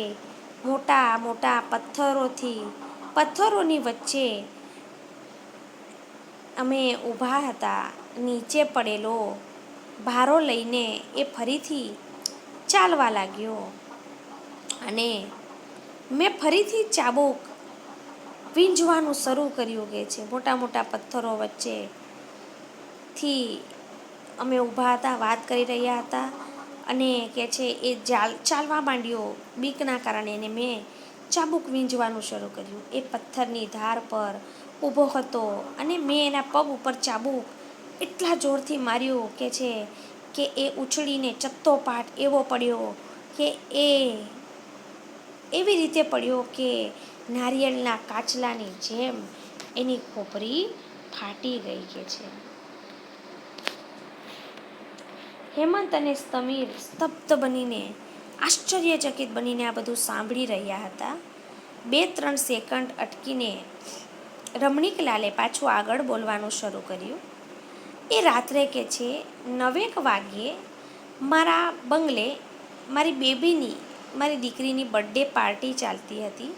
મોટા મોટા પથ્થરોની વચ્ચે અમે ઊભા હતા. નીચે પડેલો ભારો લઈને એ ફરીથી ચાલવા લાગ્યો અને મેં ફરીથી ચાબુક વીંઝવાનું શરૂ કર્યું કે છે. મોટા મોટા પથ્થરો વચ્ચેથી અમે ઊભા હતા, વાત કરી રહ્યા હતા અને કે છે એ ચાલવા માંડ્યો બીકના કારણે અને મેં ચાબુક વીંઝવાનું શરૂ કર્યું. એ પથ્થરની ધાર પર ઊભો હતો અને મેં એના પગ ઉપર ચાબુક એટલા જોરથી માર્યો કે છે કે એ ઉછળીને ચત્તોપાટ એવો પડ્યો કે એવી રીતે પડ્યો કે નારિયેળના કાચલાની જેમ એની ખોપરી ફાટી ગઈ કે છે. હેમંત અને સમીર સ્તબ્ધ બનીને આશ્ચર્યચકિત બનીને આ બધું સાંભળી રહ્યા હતા. 2-3 સેકન્ડ અટકીને રમણીકલાલે પાછું આગળ બોલવાનું શરૂ કર્યું. એ રાત્રે કે છે 9 વાગ્યે મારા બંગલે મારી દીકરીની બર્થડે પાર્ટી ચાલતી હતી.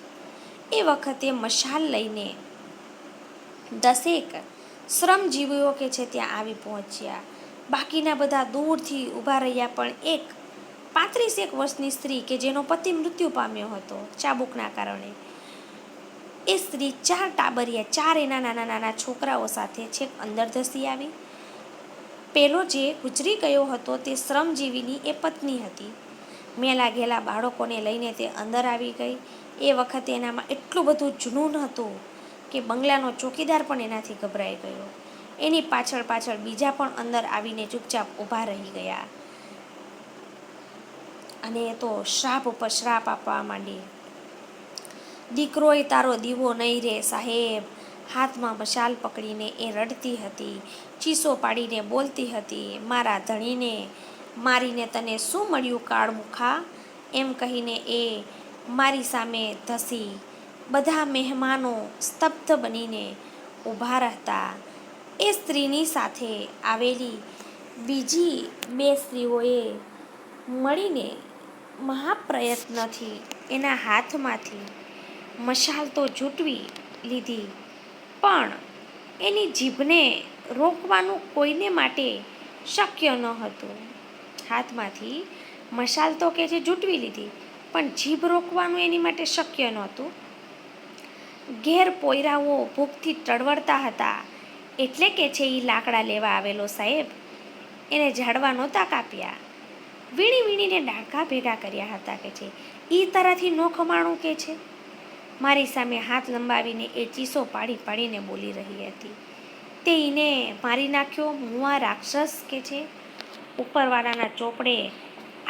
એ વખતે મશાલ લઈને 10 શ્રમજીવીઓ કે છે ત્યાં આવી પહોંચ્યા. બાકીના બધા દૂરથી ઊભા રહ્યા પણ એક 35 વર્ષની સ્ત્રી કે જેનો પતિ મૃત્યુ પામ્યો હતો ચાબુકના કારણે, એ સ્ત્રી 4 ટાબરિયા 4 એના નાના નાના છોકરાઓ સાથે છેક અંદર ધસી આવી. પેલો જે ગુજરી ગયો હતો તે શ્રમજીવીની એ પત્ની હતી. મેં લાગેલા બાળકોને લઈને તે અંદર આવી ગઈ. એ વખતે એનામાં એટલું બધું જુનૂન હતું કે બંગલાનો ચોકીદાર પણ એનાથી ગભરાઈ ગયો. એની પાછળ બીજા પણ અંદર આવીને ચૂપચાપ ઊભા રહી ગયા અને એ તો શ્રાપ ઉપર શ્રાપ આપવા માંડી. દીકરોય તારો દીવો નહીં રે સાહેબ. હાથમાં મશાલ પકડીને એ રડતી હતી, ચીસો પાડીને બોલતી હતી, મારા ધણીને મારીને તને શું મળ્યું કાળમુખા? એમ કહીને એ મારી સામે ધસી. બધા મહેમાનો સ્તબ્ધ બનીને ઊભા રહેતા. એ સ્ત્રીની સાથે આવેલી બીજી બે સ્ત્રીઓએ મળીને મહાપ્રયત્નથી એના હાથમાંથી મશાલ તો ઝૂંટવી લીધી, પણ એની જીભને રોકવાનું કોઈને માટે શક્ય ન હતું. હાથમાંથી મશાલ તો કે છે ઝૂંટવી લીધી, પણ જીભ રોકવાનું એની માટે શક્ય નહોતું. ઘેર પોયરાઓ ભૂખથી ટળવળતા હતા, એટલે કે છે એ લાકડા લેવા આવેલો સાહેબ. એને ઝાડવા નહોતા કાપ્યા, વીણી વીણીને ડાળકા ભેગા કર્યા હતા કે છે. એ તારાથી ન ખમાણું કે છે. મારી સામે હાથ લંબાવીને એ ચીસો પાડી પાડીને બોલી રહી હતી. તે એને મારી નાખ્યો મુઆ રાક્ષસ કે છે. ઉપરવાળાના ચોપડે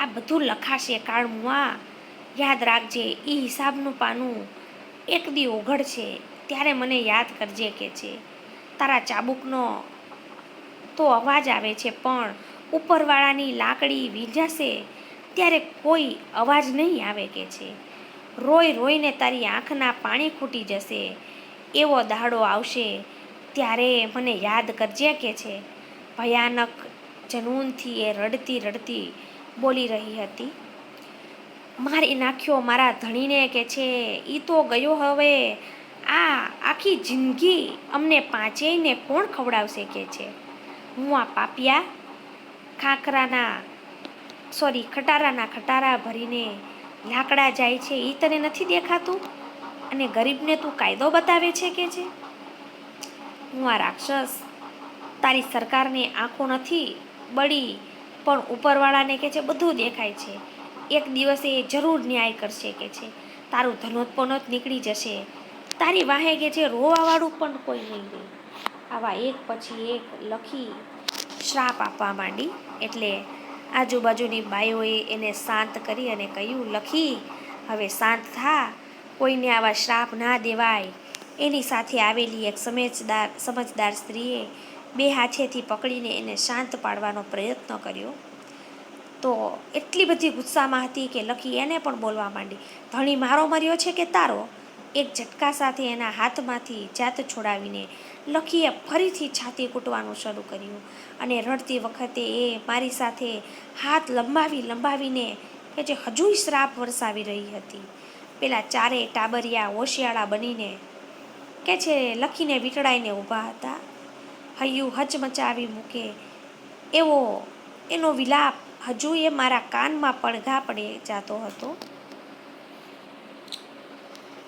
આ બધું લખાશે કાળમુઆ. યાદ રાખજે, એ હિસાબનું પાનું એક દી ઓઘડશે ત્યારે મને યાદ કરજે કે છે. તારા ચાબુકનો તો અવાજ આવે છે, પણ ઉપરવાળાની લાકડી વીંજાશે ત્યારે કોઈ અવાજ નહીં આવે કે છે. રોઈ રોઈને તારી આંખના પાણી ખૂટી જશે. એવો દાડો આવશે ત્યારે મને યાદ કરજે કે છે. ભયાનક જનૂનથી એ રડતી રડતી બોલી રહી હતી. મારી નાખ્યો મારા ધણીને કે છે. ઈ તો ગયો, હવે આ આખી જિંદગી અમને પાંચેયને કોણ ખવડાવશે કે છે. હું આ પાપિયા ખટારાના ખટારા ભરીને લાકડા જાય છે, એ તને નથી દેખાતું? અને ગરીબને તું કાયદો બતાવે છે કે છે. હું આ રાક્ષસ, તારી સરકારને આંખો નથી બળી, પણ ઉપરવાળાને કે છે બધું દેખાય છે. એક દિવસે એ જરૂર ન્યાય કરશે કે છે. તારું ધનોતપનોત નીકળી જશે. તારી વાહે કે છે રોવાવાળું પણ કોઈ નહીં રહે. આવા એક પછી એક લખી શ્રાપ આપવા માંડી. એટલે આજુબાજુની બાઈઓએ એને શાંત કરી અને કહ્યું, લખી હવે શાંત થા, કોઈને આવા શ્રાપ ના દેવાય. એની સાથે આવેલી એક સમજદાર સ્ત્રીએ બે હાથેથી પકડીને એને શાંત પાડવાનો પ્રયત્ન કર્યો. તો એટલી બધી ગુસ્સામાં હતી કે લખી એને પણ બોલવા માંડી, ધણી મારો મર્યો છે કે તારો? એક ઝટકા સાથે એના હાથમાંથી જાત છોડાવીને લખીએ ફરીથી છાતી કૂટવાનું શરૂ કર્યું. અને રડતી વખતે એ મારી સાથે હાથ લંબાવીને કે જે હજુય શ્રાપ વરસાવી રહી હતી. પેલા ચારેય ટાબરિયા હોશિયાળા બનીને કે છે લખીને વીંટળાઈને ઊભા હતા. હૈયું હચમચાવી મૂકે એવો એનો વિલાપ હજુ એ મારા કાનમાં પડઘા પડે જાતો હતો.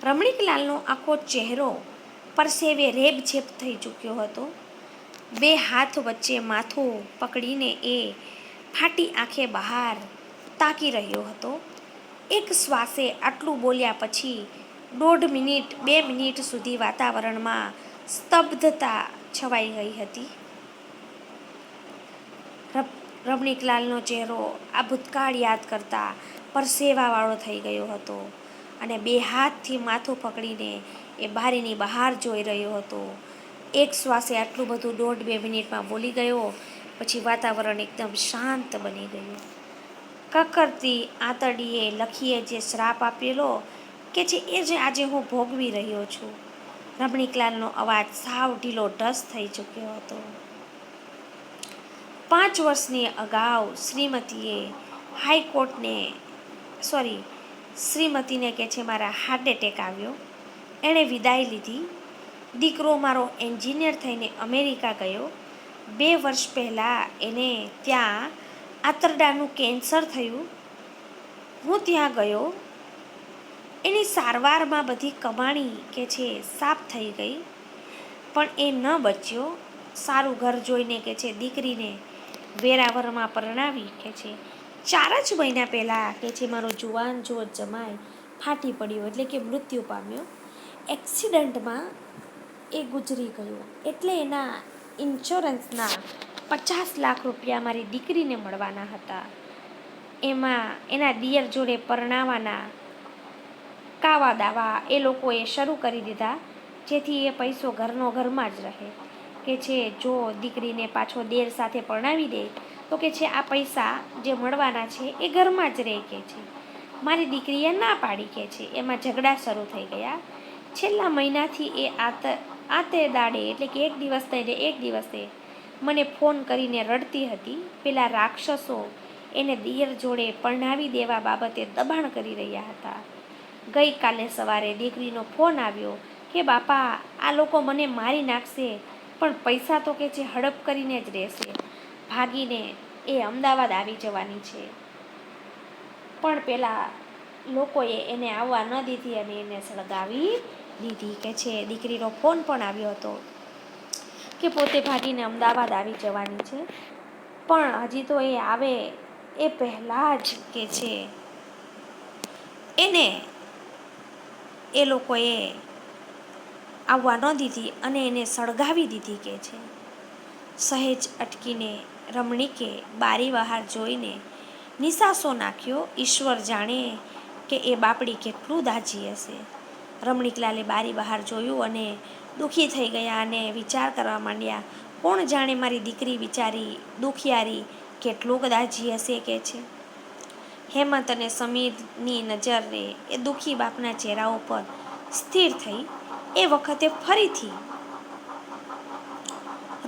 રમણીકલાલનો આખો ચહેરો પરસેવે રેબઝેબ થઈ ચૂક્યો હતો. બે હાથ વચ્ચે માથું પકડીને એ ફાટી આંખે બહાર તાકી રહ્યો હતો. એક શ્વાસે આટલું બોલ્યા પછી 1.5 મિનિટ 2 મિનિટ સુધી વાતાવરણમાં સ્તબ્ધતા છવાઈ ગઈ હતી. રમણીકલાલનો ચહેરો આ ભૂતકાળ યાદ કરતા પરસેવાવાળો થઈ ગયો હતો અને બે હાથથી માથું પકડીને એ બારીની બહાર જોઈ રહ્યો હતો. એક શ્વાસે આટલું બધું 1.5-2 મિનિટમાં બોલી ગયો પછી વાતાવરણ એકદમ શાંત બની ગયું. કકરતી આંતરડીએ લખીએ જે શ્રાપ આપેલો કે છે એ જ આજે હું ભોગવી રહ્યો છું. રમણીકલાલનો અવાજ સાવ ઢીલો ઢસ થઈ ચૂક્યો હતો. 5 વર્ષની અગાઉ શ્રીમતીને કે છે મારા હાર્ટ એટેક આવ્યો. એણે વિદાય લીધી. દીકરો મારો એન્જિનિયર થઈને અમેરિકા ગયો. 2 વર્ષ પહેલાં એને ત્યાં આંતરડાનું કેન્સર થયું. હું ત્યાં ગયો. એની સારવારમાં બધી કમાણી કે છે સાફ થઈ ગઈ, પણ એ ન બચ્યો. સારું ઘર જોઈને કે છે દીકરીને વેરાવળમાં પરણાવી કે છે 4 જ મહિના પહેલાં કે છે મારો જુવાન જોત જમાઈ ફાટી પડ્યો, એટલે કે મૃત્યુ પામ્યો. એક્સિડન્ટમાં એ ગુજરી ગયો. એટલે એના ઇન્સ્યોરન્સના 50 લાખ રૂપિયા મારી દીકરીને મળવાના હતા. એમાં એના દિયર જોડે પરણાવાના કાવા દાવા એ લોકોએ શરૂ કરી દીધા, જેથી એ પૈસો ઘરનો ઘરમાં જ રહે. કે છે જો દીકરીને પાછો દેર સાથે પરણાવી દે તો કે છે આ પૈસા જે મળવાના છે એ ઘરમાં જ રહે કે છે. મારી દીકરીએ ના પાડી કે છે. એમાં ઝઘડા શરૂ થઈ ગયા. છેલ્લા મહિનાથી એ આતે દાડે એટલે કે એક દિવસે મને ફોન કરીને રડતી હતી. પેલા રાક્ષસો એને દિયર જોડે પરણાવી દેવા બાબતે દબાણ કરી રહ્યા હતા. ગઈકાલે સવારે દીકરીનો ફોન આવ્યો કે બાપા આ લોકો મને મારી નાખશે, પણ પૈસા તો કે છે હડપ કરીને જ રહેશે. ભાગીને એ અમદાવાદ આવી જવાની છે. પણ પેલા લોકોએ એને આવવા ન દીધી અને એને સળગાવી દીધી. કે છે દીકરીનો ફોન પણ આવ્યો હતો કે પોતે ભાગીને અમદાવાદ આવી જવાની છે, પણ હજી તો એ આવે એ પહેલાં જ કે છે એને એ લોકોએ આવવા ન દીધી અને એને સળગાવી દીધી. કે છે સહેજ અટકીને રમણીકે બારી બહાર જોઈને નિસાસો નાખ્યો. ઈશ્વર જાણે કે એ બાપડી કેટલું દાજી હશે. રમણીકલાલે બારી બહાર જોયું અને દુઃખી થઈ ગયા અને વિચાર કરવા માંડ્યા, કોણ જાણે મારી દીકરી બિચારી દુખિયારી કેટલું દાજી હશે. કે છે હેમંત અને સમીરની નજરે એ દુઃખી બાપના ચહેરા ઉપર સ્થિર થઈ. એ વખતે ફરીથી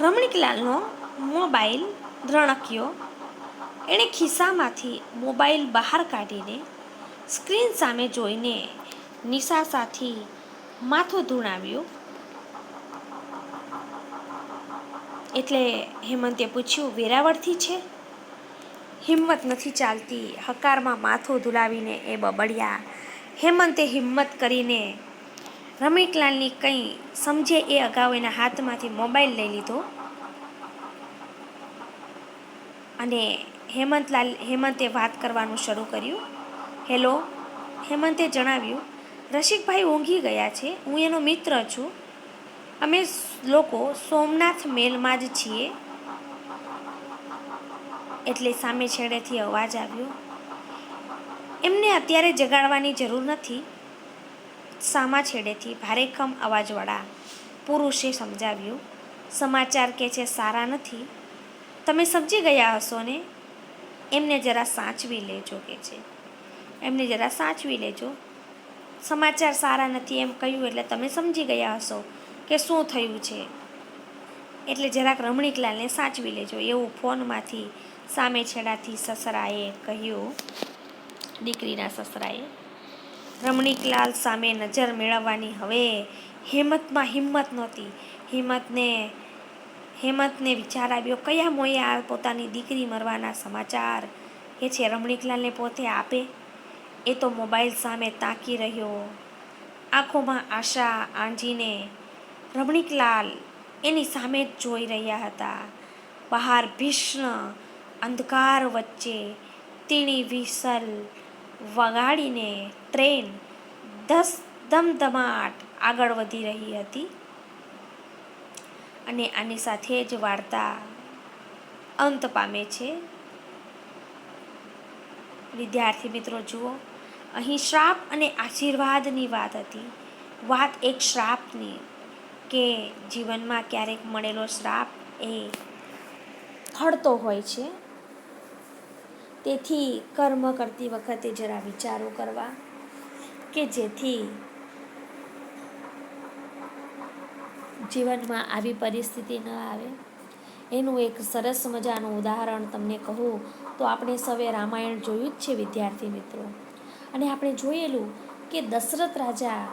રમણીકલાલનો મોબાઈલ રણક્યો. એણે ખિસ્સામાંથી મોબાઈલ બહાર કાઢીને સ્ક્રીન સામે જોઈને નિસાસાથી માથું ધુણાવ્યું. એટલે હેમંતે પૂછ્યું, વેરાવળથી છે? હિંમત નથી ચાલતી. હકારમાં માથું ધુલાવીને એ બબડ્યા. હેમંતે હિંમત કરીને રમણીકલાલની કંઈ સમજે એ અગાઉ એના હાથમાંથી મોબાઈલ લઈ લીધો અને હેમંતે વાત કરવાનું શરૂ કર્યું. હેલો, હેમંતે જણાવ્યું. રસિકભાઈ ઊંઘી ગયા છે. હું એનો મિત્ર છું. અમે લોકો સોમનાથ મેલમાં જ છીએ. એટલે સામે છેડેથી અવાજ આવ્યો. એમને અત્યારે જગાડવાની જરૂર નથી. સામા છેડેથી ભારેખમ અવાજવાળા પુરુષે સમજાવ્યું. સમાચાર કે છે સારા નથી. તમે સમજી ગયા હશો ને? એમને જરા સાચવી લેજો. કે છે એમને જરા સાચવી લેજો. સમાચાર સારા નથી એમ કહ્યું એટલે તમે સમજી ગયા હશો કે શું થયું છે, એટલે જરાક રમણીકલાલને સાચવી લેજો, એવું ફોનમાંથી સામે છેડાથી સસરાએ કહ્યું. દીકરીના સસરાએ રમણીકલાલ સામે નજર મેળવવાની હવે હેમંતમાં હિંમત નહોતી. હેમંતને વિચાર આવ્યો, કયા મોએ આ પોતાની દીકરી મરવાના સમાચાર કે છે રમણીકલાલને પોતે આપે? એ તો મોબાઈલ સામે તાકી રહ્યો, આંખોમાં આશા આંજીને. રમણીકલાલ એની સામે જ જોઈ રહ્યા હતા. બહાર ભીષણ અંધકાર વચ્ચે તીણી વિસલ વગાડીને ટ્રેન ધમધમાટ આગળ વધી રહી હતી. અને આની સાથે જ વાર્તા અંત પામે છે. વિદ્યાર્થી મિત્રો જુઓ, અહીં શ્રાપ અને આશીર્વાદની વાત હતી. વાત એક શ્રાપની, કે જીવનમાં ક્યારેક મળેલો શ્રાપ એ ખડતો હોય છે. તેથી કર્મ કરતી વખતે જરા વિચારો કરવા, કે જેથી જીવનમાં આવી પરિસ્થિતિ ન આવે. એનું એક સરસ મજાનું ઉદાહરણ તમને કહું તો આપણે સૌએ રામાયણ જોયું જ છે વિદ્યાર્થી મિત્રો. અને આપણે જોયેલું કે દશરથ રાજા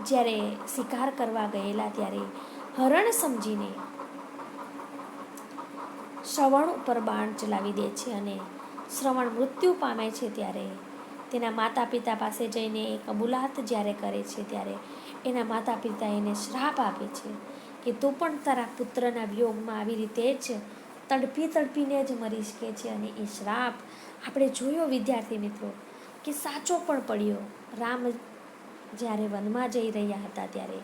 જ્યારે શિકાર કરવા ગયેલા ત્યારે હરણ સમજીને શ્રવણ ઉપર બાણ ચલાવી દે છે અને શ્રવણ મૃત્યુ પામે છે. ત્યારે તેના માતા પિતા પાસે જઈને એ કબૂલાત જ્યારે કરે છે ત્યારે એના માતા પિતા એને શ્રાપ આપે છે કે તું પણ તારા પુત્રના વિયોગમાં આવી રીતે જ તડપીને જ મરીશ. કે છે અને એ શ્રાપ આપણે જોયો વિદ્યાર્થી મિત્રો કે સાચો પણ પડ્યો. રામ જ્યારે વનમાં જઈ રહ્યા હતા ત્યારે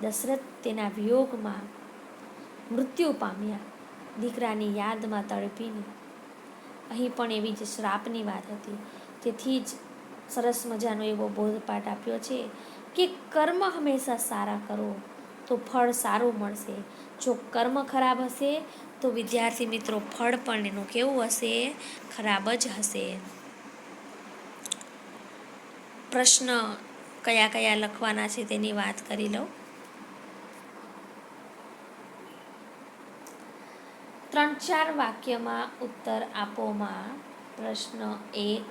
દશરથ તેના વિયોગમાં મૃત્યુ પામ્યા, દીકરાની યાદમાં તડપીને. અહીં પણ એવી જ શ્રાપની વાત હતી. તેથી જ સરસ મજાનો એવો બોધપાઠ આપ્યો છે કે કર્મ હંમેશા સારા કરો તો ફળ સારું મળશે. જો કર્મ ખરાબ હશે તો વિદ્યાર્થી મિત્રો ફળ પણ એનું કેવું હશે? ખરાબ જ હશે. પ્રશ્ન કયા કયા લખવાના છે તેની વાત કરી લઉં. 3-4 વાક્યમાં ઉત્તર આપોમાં પ્રશ્ન 1,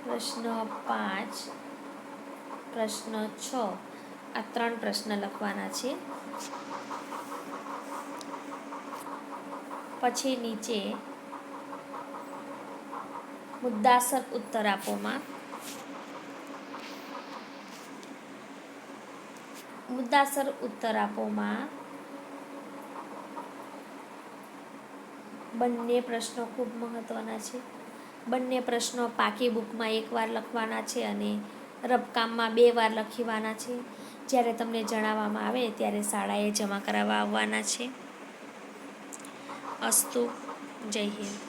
પ્રશ્ન 5, પ્રશ્ન 6 આ 3 પ્રશ્ન લખવાના છે. પછી નીચે મુદ્દાસર ઉત્તર આપોમાં બંને પ્રશ્નો ખૂબ મહત્વના છે. બંને પ્રશ્નો પાકી બુકમાં એકવાર લખવાના છે અને રબકામમાં 2 વાર લખવાના છે. જ્યારે તમને જણાવવામાં આવે ત્યારે શાળાએ જમા કરાવવા આવવાના છે. અસ્તુ. જય હિન્દ.